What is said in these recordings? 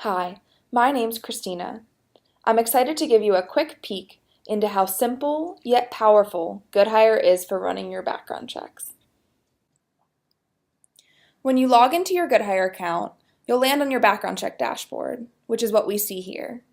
Hi, my name's Christina. I'm excited to give you a quick peek into how simple yet powerful GoodHire is for running your background checks. When you log into your GoodHire account, you'll land on your background check dashboard, which is what we see here.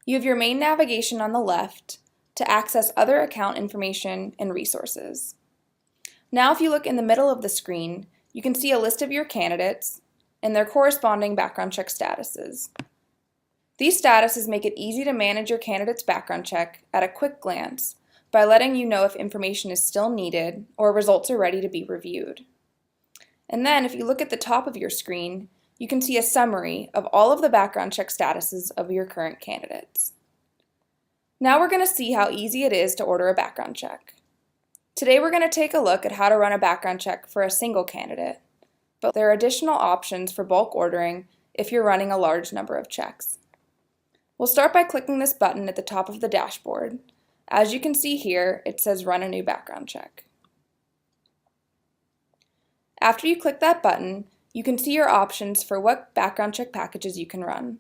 You have your main navigation on the left to access other account information and resources. Now if you look in the middle of the screen, you can see a list of your candidates and their corresponding background check statuses. These statuses make it easy to manage your candidate's background check at a quick glance by letting you know if information is still needed or results are ready to be reviewed. And then if you look at the top of your screen, you can see a summary of all of the background check statuses of your current candidates. Now we're going to see how easy it is to order a background check. Today we're going to take a look at how to run a background check for a single candidate, but there are additional options for bulk ordering if you're running a large number of checks. We'll start by clicking this button at the top of the dashboard. As you can see here, it says Run a New Background Check. After you click that button, you can see your options for what background check packages you can run.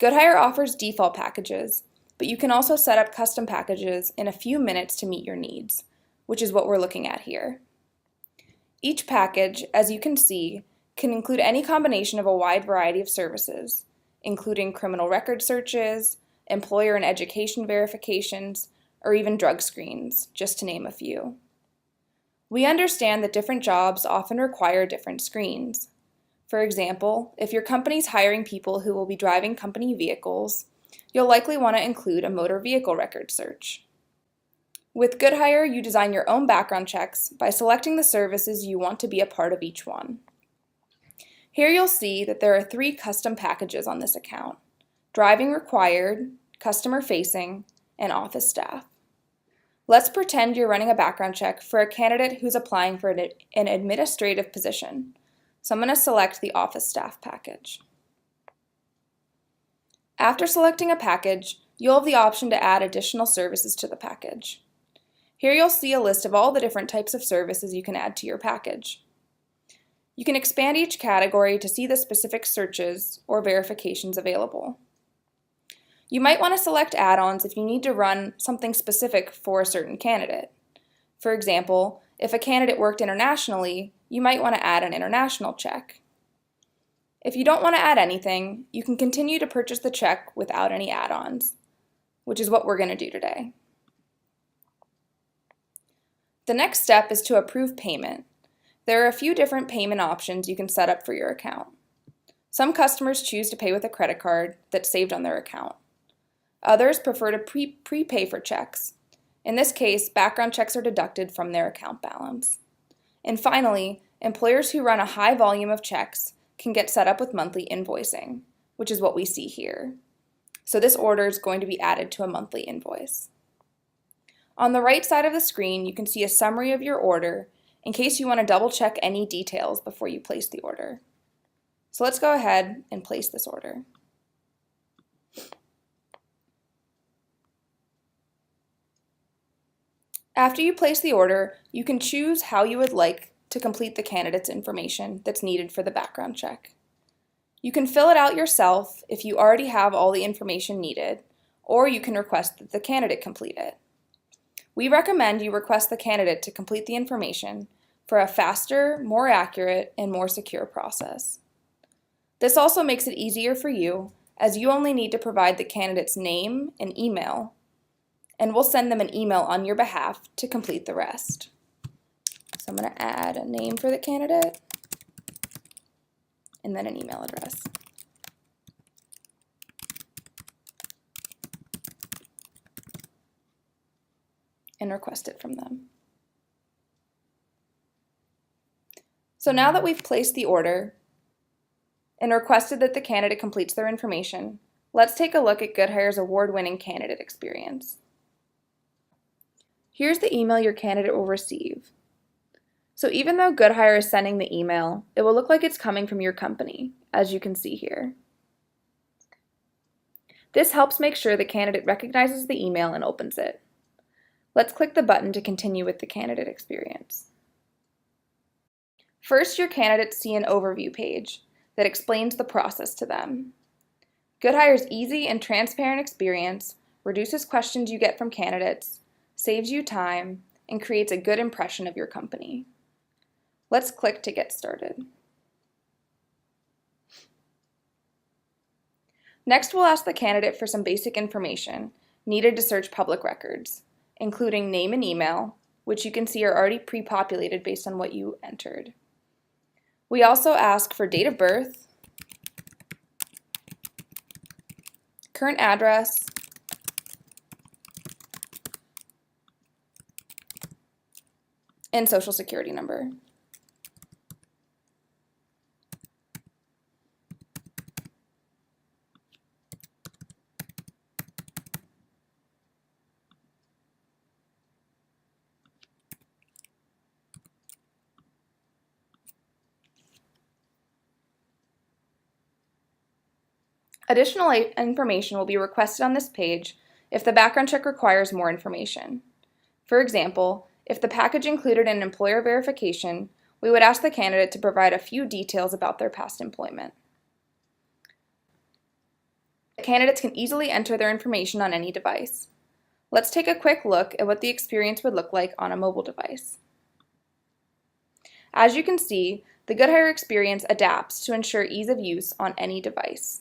GoodHire offers default packages, but you can also set up custom packages in a few minutes to meet your needs, which is what we're looking at here. Each package, as you can see, can include any combination of a wide variety of services, including criminal record searches, employer and education verifications, or even drug screens, just to name a few. We understand that different jobs often require different screens. For example, if your company's hiring people who will be driving company vehicles, you'll likely want to include a motor vehicle record search. With GoodHire, you design your own background checks by selecting the services you want to be a part of each one. Here you'll see that there are 3 custom packages on this account: driving required, customer facing, and office staff. Let's pretend you're running a background check for a candidate who's applying for an administrative position. So I'm going to select the office staff package. After selecting a package, you'll have the option to add additional services to the package. Here you'll see a list of all the different types of services you can add to your package. You can expand each category to see the specific searches or verifications available. You might want to select add-ons if you need to run something specific for a certain candidate. For example, if a candidate worked internationally, you might want to add an international check. If you don't want to add anything, you can continue to purchase the check without any add-ons, which is what we're going to do today. The next step is to approve payment. There are a few different payment options you can set up for your account. Some customers choose to pay with a credit card that's saved on their account. Others prefer to prepay for checks. In this case, background checks are deducted from their account balance. And finally, employers who run a high volume of checks can get set up with monthly invoicing, which is what we see here. So this order is going to be added to a monthly invoice. On the right side of the screen, you can see a summary of your order in case you want to double check any details before you place the order. So let's go ahead and place this order. After you place the order, you can choose how you would like to complete the candidate's information that's needed for the background check. You can fill it out yourself if you already have all the information needed, or you can request that the candidate complete it. We recommend you request the candidate to complete the information for a faster, more accurate, and more secure process. This also makes it easier for you, as you only need to provide the candidate's name and email, and we'll send them an email on your behalf to complete the rest. So I'm going to add a name for the candidate, and then an email address. And request it from them. So now that we've placed the order and requested that the candidate completes their information, let's take a look at GoodHire's award-winning candidate experience. Here's the email your candidate will receive. So even though GoodHire is sending the email, it will look like it's coming from your company, as you can see here. This helps make sure the candidate recognizes the email and opens it. Let's click the button to continue with the candidate experience. First, your candidates see an overview page that explains the process to them. GoodHire's easy and transparent experience reduces questions you get from candidates, saves you time, and creates a good impression of your company. Let's click to get started. Next, we'll ask the candidate for some basic information needed to search public records, including name and email, which you can see are already pre-populated based on what you entered. We also ask for date of birth, current address, and social security number. Additional information will be requested on this page if the background check requires more information. For example, if the package included an employer verification, we would ask the candidate to provide a few details about their past employment. Candidates can easily enter their information on any device. Let's take a quick look at what the experience would look like on a mobile device. As you can see, the GoodHire experience adapts to ensure ease of use on any device.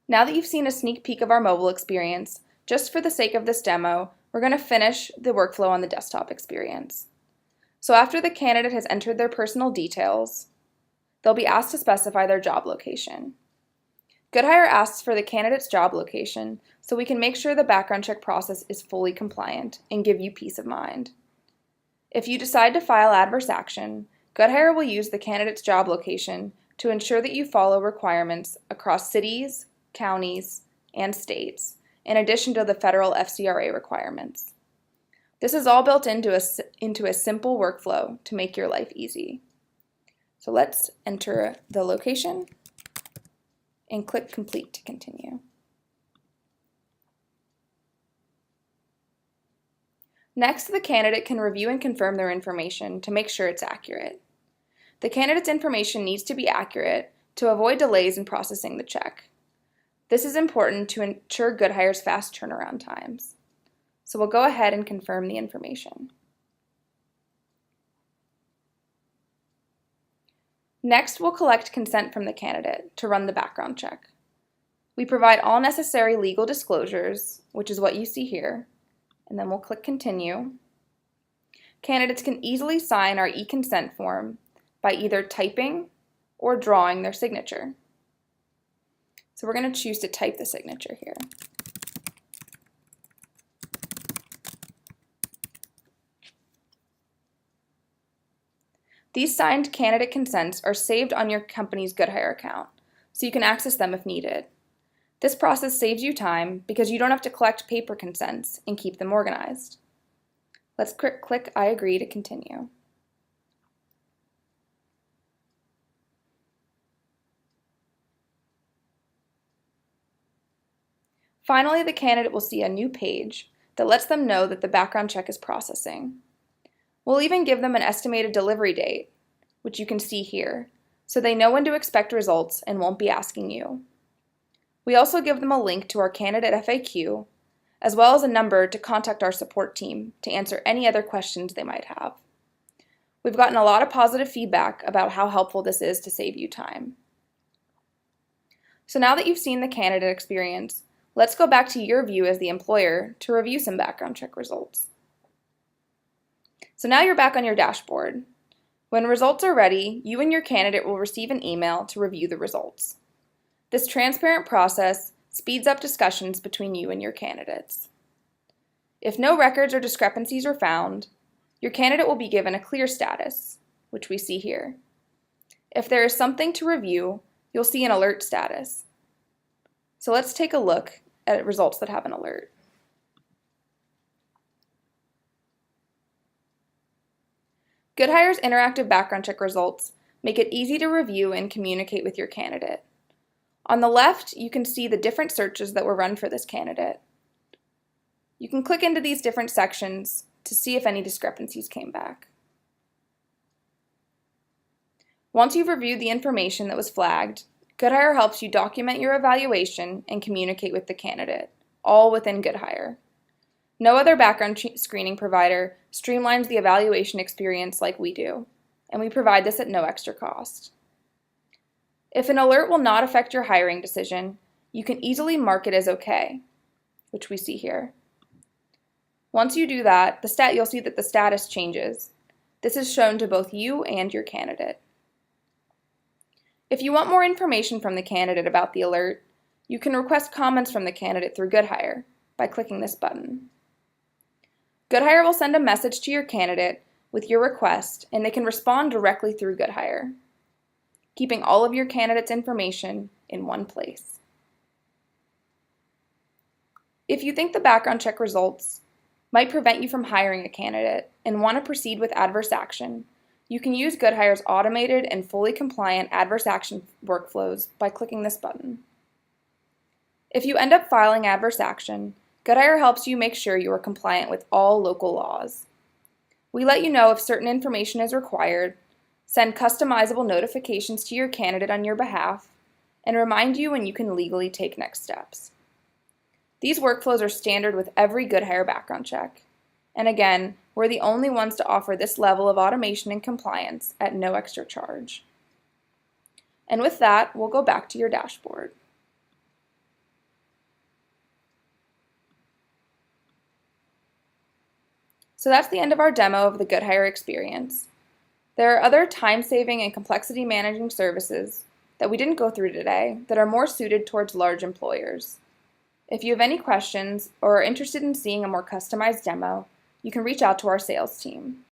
Now that you've seen a sneak peek of our mobile experience, just for the sake of this demo, we're going to finish the workflow on the desktop experience. So after the candidate has entered their personal details, they'll be asked to specify their job location. GoodHire asks for the candidate's job location so we can make sure the background check process is fully compliant and give you peace of mind. If you decide to file adverse action, GoodHire will use the candidate's job location to ensure that you follow requirements across cities, counties, and states, in addition to the federal FCRA requirements. This is all built into a simple workflow to make your life easy. So let's enter the location and click Complete to continue. Next, the candidate can review and confirm their information to make sure it's accurate. The candidate's information needs to be accurate to avoid delays in processing the check. This is important to ensure GoodHire's fast turnaround times. So we'll go ahead and confirm the information. Next, we'll collect consent from the candidate to run the background check. We provide all necessary legal disclosures, which is what you see here, and then we'll click Continue. Candidates can easily sign our e-consent form by either typing or drawing their signature. So we're going to choose to type the signature here. These signed candidate consents are saved on your company's GoodHire account, so you can access them if needed. This process saves you time because you don't have to collect paper consents and keep them organized. Let's click I agree to continue. Finally, the candidate will see a new page that lets them know that the background check is processing. We'll even give them an estimated delivery date, which you can see here, so they know when to expect results and won't be asking you. We also give them a link to our candidate FAQ, as well as a number to contact our support team to answer any other questions they might have. We've gotten a lot of positive feedback about how helpful this is to save you time. So now that you've seen the candidate experience, let's go back to your view as the employer to review some background check results. So now you're back on your dashboard. When results are ready, you and your candidate will receive an email to review the results. This transparent process speeds up discussions between you and your candidates. If no records or discrepancies are found, your candidate will be given a clear status, which we see here. If there is something to review, you'll see an alert status. So let's take a look at results that have an alert. GoodHire's interactive background check results make it easy to review and communicate with your candidate. On the left, you can see the different searches that were run for this candidate. You can click into these different sections to see if any discrepancies came back. Once you've reviewed the information that was flagged, GoodHire helps you document your evaluation and communicate with the candidate, all within GoodHire. No other background screening provider streamlines the evaluation experience like we do, and we provide this at no extra cost. If an alert will not affect your hiring decision, you can easily mark it as okay, which we see here. Once you do that, you'll see that the status changes. This is shown to both you and your candidate. If you want more information from the candidate about the alert, you can request comments from the candidate through GoodHire by clicking this button. GoodHire will send a message to your candidate with your request, and they can respond directly through GoodHire, keeping all of your candidate's information in one place. If you think the background check results might prevent you from hiring a candidate and want to proceed with adverse action, you can use GoodHire's automated and fully compliant adverse action workflows by clicking this button. If you end up filing adverse action, GoodHire helps you make sure you are compliant with all local laws. We let you know if certain information is required, send customizable notifications to your candidate on your behalf, and remind you when you can legally take next steps. These workflows are standard with every GoodHire background check. And again, we're the only ones to offer this level of automation and compliance at no extra charge. And with that, we'll go back to your dashboard. So that's the end of our demo of the GoodHire experience. There are other time-saving and complexity-managing services that we didn't go through today that are more suited towards large employers. If you have any questions or are interested in seeing a more customized demo, you can reach out to our sales team.